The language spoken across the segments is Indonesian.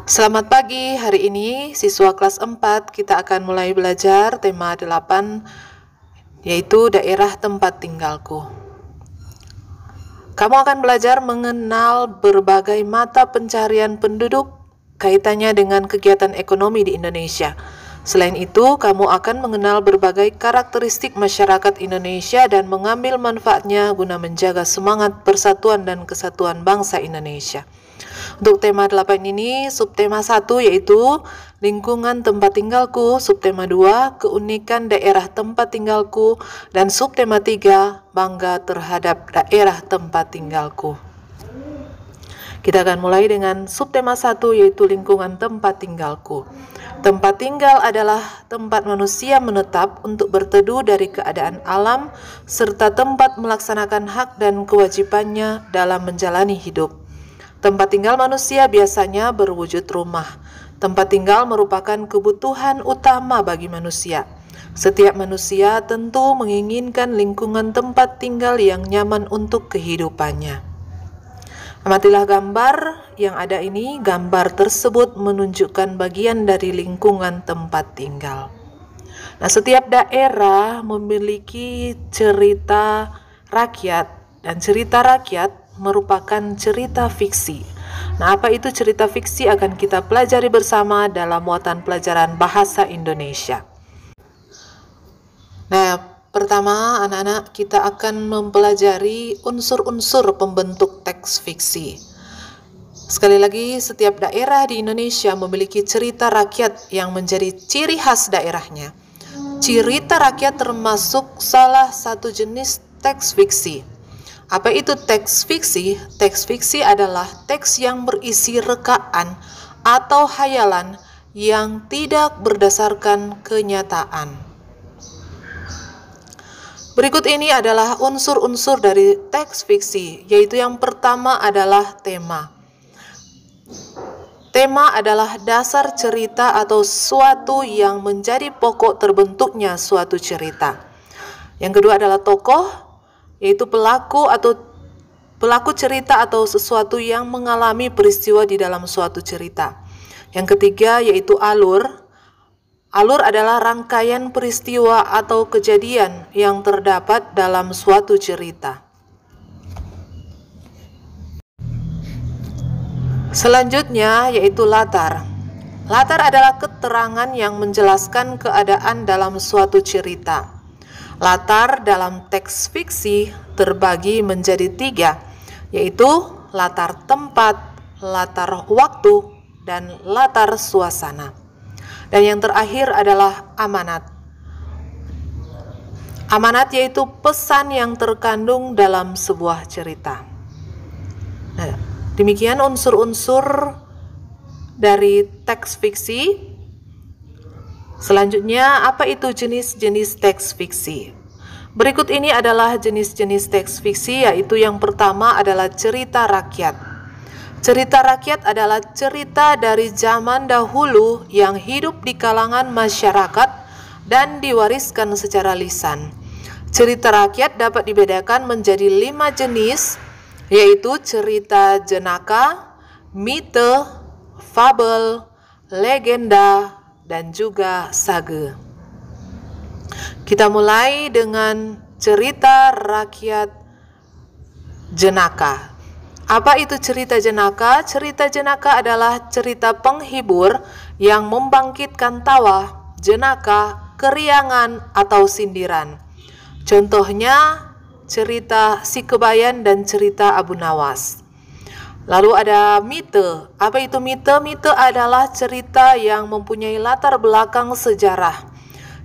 Selamat pagi, hari ini siswa kelas 4 kita akan mulai belajar tema 8 yaitu daerah tempat tinggalku. Kamu akan belajar mengenal berbagai mata pencarian penduduk kaitannya dengan kegiatan ekonomi di Indonesia. Selain itu, kamu akan mengenal berbagai karakteristik masyarakat Indonesia dan mengambil manfaatnya guna menjaga semangat persatuan dan kesatuan bangsa Indonesia. Untuk tema 8 ini, subtema 1 yaitu lingkungan tempat tinggalku, subtema 2 keunikan daerah tempat tinggalku, dan subtema 3 bangga terhadap daerah tempat tinggalku. Kita akan mulai dengan subtema 1 yaitu lingkungan tempat tinggalku. Tempat tinggal adalah tempat manusia menetap untuk berteduh dari keadaan alam serta tempat melaksanakan hak dan kewajibannya dalam menjalani hidup. Tempat tinggal manusia biasanya berwujud rumah. Tempat tinggal merupakan kebutuhan utama bagi manusia. Setiap manusia tentu menginginkan lingkungan tempat tinggal yang nyaman untuk kehidupannya. Amatilah gambar yang ada ini. Gambar tersebut menunjukkan bagian dari lingkungan tempat tinggal. Nah, setiap daerah memiliki cerita rakyat, dan cerita rakyat merupakan cerita fiksi. Nah, apa itu cerita fiksi akan kita pelajari bersama dalam muatan pelajaran bahasa Indonesia. Nah, pertama anak-anak kita akan mempelajari unsur-unsur pembentuk teks fiksi. Sekali lagi, setiap daerah di Indonesia memiliki cerita rakyat yang menjadi ciri khas daerahnya. Cerita rakyat termasuk salah satu jenis teks fiksi. Apa itu teks fiksi? Teks fiksi adalah teks yang berisi rekaan atau hayalan yang tidak berdasarkan kenyataan. Berikut ini adalah unsur-unsur dari teks fiksi, yaitu yang pertama adalah tema. Tema adalah dasar cerita atau suatu yang menjadi pokok terbentuknya suatu cerita. Yang kedua adalah tokoh, yaitu pelaku cerita atau sesuatu yang mengalami peristiwa di dalam suatu cerita. Yang ketiga yaitu alur. Alur adalah rangkaian peristiwa atau kejadian yang terdapat dalam suatu cerita. Selanjutnya yaitu latar. Latar adalah keterangan yang menjelaskan keadaan dalam suatu cerita. Latar dalam teks fiksi terbagi menjadi 3, yaitu latar tempat, latar waktu, dan latar suasana. Dan yang terakhir adalah amanat. Amanat yaitu pesan yang terkandung dalam sebuah cerita. Nah, demikian unsur-unsur dari teks fiksi. Selanjutnya, apa itu jenis-jenis teks fiksi? Berikut ini adalah jenis-jenis teks fiksi, yaitu yang pertama adalah cerita rakyat. Cerita rakyat adalah cerita dari zaman dahulu yang hidup di kalangan masyarakat dan diwariskan secara lisan. Cerita rakyat dapat dibedakan menjadi 5 jenis, yaitu cerita jenaka, mite, fabel, legenda, dan juga sage. Kita mulai dengan cerita rakyat jenaka. Apa itu cerita jenaka? Cerita jenaka adalah cerita penghibur yang membangkitkan tawa, jenaka, keriangan, atau sindiran. Contohnya cerita Si Kebayan dan cerita Abu Nawas. Lalu ada mite. Apa itu mite? Mite adalah cerita yang mempunyai latar belakang sejarah.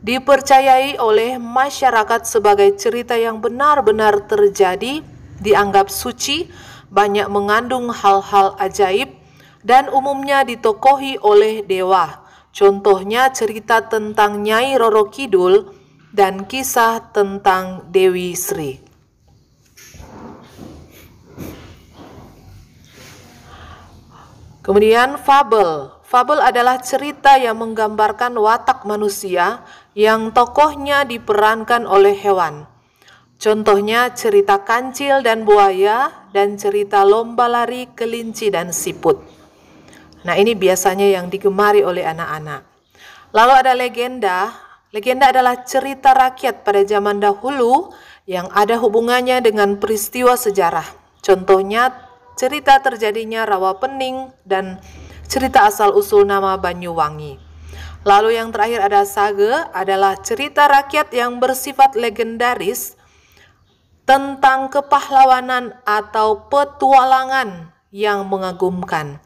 Dipercayai oleh masyarakat sebagai cerita yang benar-benar terjadi, dianggap suci, banyak mengandung hal-hal ajaib, dan umumnya ditokohi oleh dewa. Contohnya cerita tentang Nyai Roro Kidul dan kisah tentang Dewi Sri. Kemudian fabel. Fabel adalah cerita yang menggambarkan watak manusia yang tokohnya diperankan oleh hewan. Contohnya cerita Kancil dan Buaya dan cerita Lomba Lari Kelinci dan Siput. Nah, ini biasanya yang digemari oleh anak-anak. Lalu ada legenda. Legenda adalah cerita rakyat pada zaman dahulu yang ada hubungannya dengan peristiwa sejarah. Contohnya, cerita terjadinya Rawapening dan cerita asal-usul nama Banyuwangi. Lalu yang terakhir ada sage, adalah cerita rakyat yang bersifat legendaris tentang kepahlawanan atau petualangan yang mengagumkan.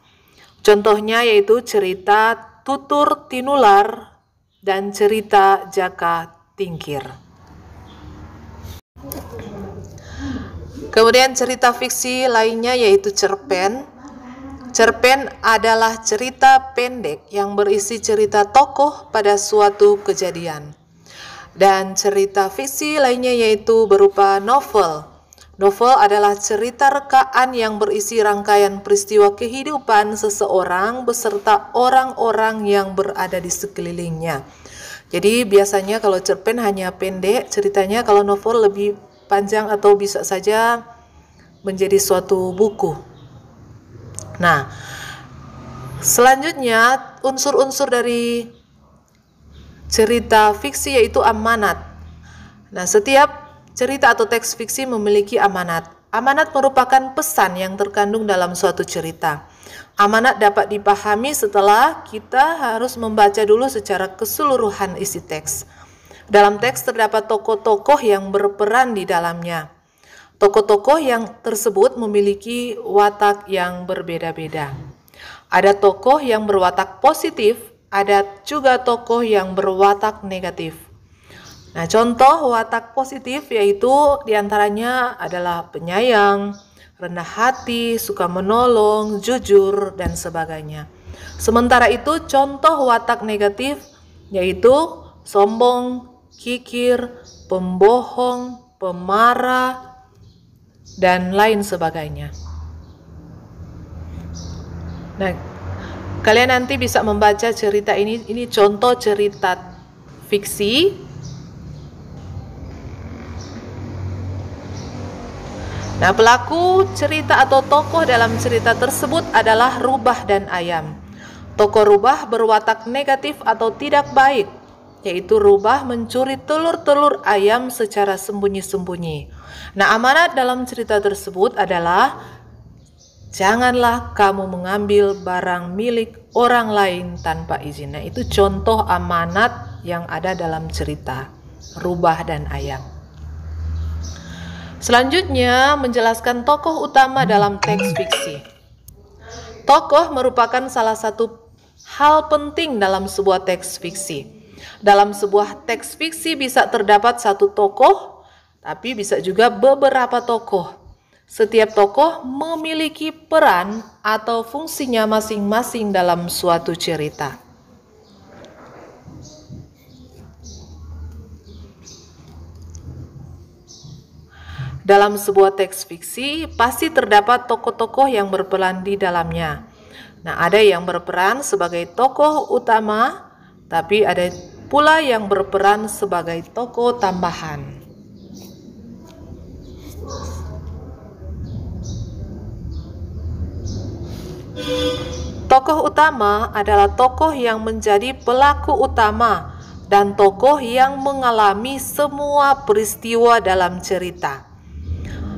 Contohnya yaitu cerita Tutur Tinular dan cerita Jaka Tingkir. Kemudian cerita fiksi lainnya yaitu cerpen. Cerpen adalah cerita pendek yang berisi cerita tokoh pada suatu kejadian. Dan cerita fiksi lainnya yaitu berupa novel. Novel adalah cerita rekaan yang berisi rangkaian peristiwa kehidupan seseorang beserta orang-orang yang berada di sekelilingnya. Jadi biasanya kalau cerpen hanya pendek ceritanya, kalau novel lebih panjang atau bisa saja menjadi suatu buku. Nah, selanjutnya unsur-unsur dari cerita fiksi yaitu amanat. Nah, setiap cerita atau teks fiksi memiliki amanat. Amanat merupakan pesan yang terkandung dalam suatu cerita. Amanat dapat dipahami setelah kita harus membaca dulu secara keseluruhan isi teks. Dalam teks terdapat tokoh-tokoh yang berperan di dalamnya. Tokoh-tokoh yang tersebut memiliki watak yang berbeda-beda. Ada tokoh yang berwatak positif, ada juga tokoh yang berwatak negatif. Nah, contoh watak positif yaitu diantaranya adalah penyayang, rendah hati, suka menolong, jujur, dan sebagainya. Sementara itu contoh watak negatif yaitu sombong, kikir, pembohong, pemarah, dan lain sebagainya. Nah, kalian nanti bisa membaca cerita ini contoh cerita fiksi. Nah, pelaku cerita atau tokoh dalam cerita tersebut adalah Rubah dan Ayam. Tokoh Rubah berwatak negatif atau tidak baik, yaitu Rubah mencuri telur-telur ayam secara sembunyi-sembunyi. Nah, amanat dalam cerita tersebut adalah janganlah kamu mengambil barang milik orang lain tanpa izin. Nah, itu contoh amanat yang ada dalam cerita Rubah dan Ayam. Selanjutnya, menjelaskan tokoh utama dalam teks fiksi. Tokoh merupakan salah satu hal penting dalam sebuah teks fiksi. Dalam sebuah teks fiksi bisa terdapat satu tokoh, tapi bisa juga beberapa tokoh. Setiap tokoh memiliki peran atau fungsinya masing-masing dalam suatu cerita. Dalam sebuah teks fiksi pasti terdapat tokoh-tokoh yang berperan di dalamnya. Nah, ada yang berperan sebagai tokoh utama, tapi ada pula yang berperan sebagai tokoh tambahan. Tokoh utama adalah tokoh yang menjadi pelaku utama dan tokoh yang mengalami semua peristiwa dalam cerita.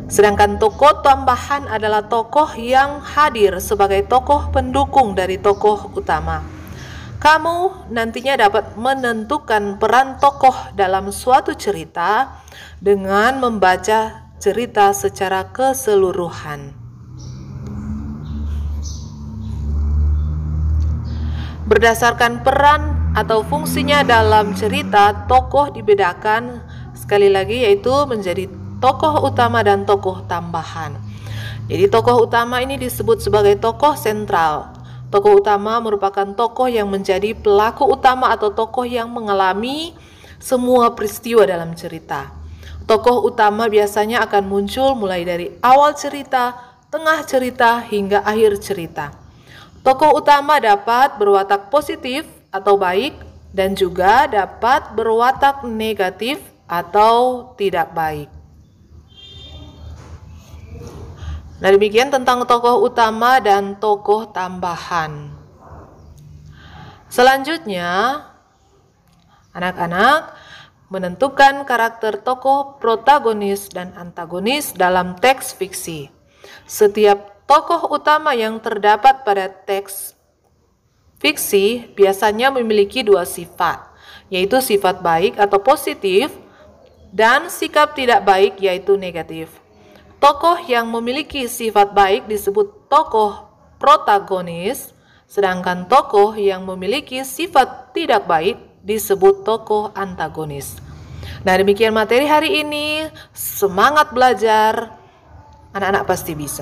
Sedangkan tokoh tambahan adalah tokoh yang hadir sebagai tokoh pendukung dari tokoh utama. Kamu nantinya dapat menentukan peran tokoh dalam suatu cerita dengan membaca cerita secara keseluruhan. Berdasarkan peran atau fungsinya dalam cerita, tokoh dibedakan sekali lagi yaitu menjadi tokoh utama dan tokoh tambahan. Jadi tokoh utama ini disebut sebagai tokoh sentral. Tokoh utama merupakan tokoh yang menjadi pelaku utama atau tokoh yang mengalami semua peristiwa dalam cerita. Tokoh utama biasanya akan muncul mulai dari awal cerita, tengah cerita, hingga akhir cerita. Tokoh utama dapat berwatak positif atau baik dan juga dapat berwatak negatif atau tidak baik. Nah, demikian tentang tokoh utama dan tokoh tambahan. Selanjutnya, anak-anak menentukan karakter tokoh protagonis dan antagonis dalam teks fiksi. Setiap tokoh utama yang terdapat pada teks fiksi biasanya memiliki dua sifat, yaitu sifat baik atau positif dan sikap tidak baik yaitu negatif. Tokoh yang memiliki sifat baik disebut tokoh protagonis, sedangkan tokoh yang memiliki sifat tidak baik disebut tokoh antagonis. Nah, demikian materi hari ini. Semangat belajar, anak-anak pasti bisa.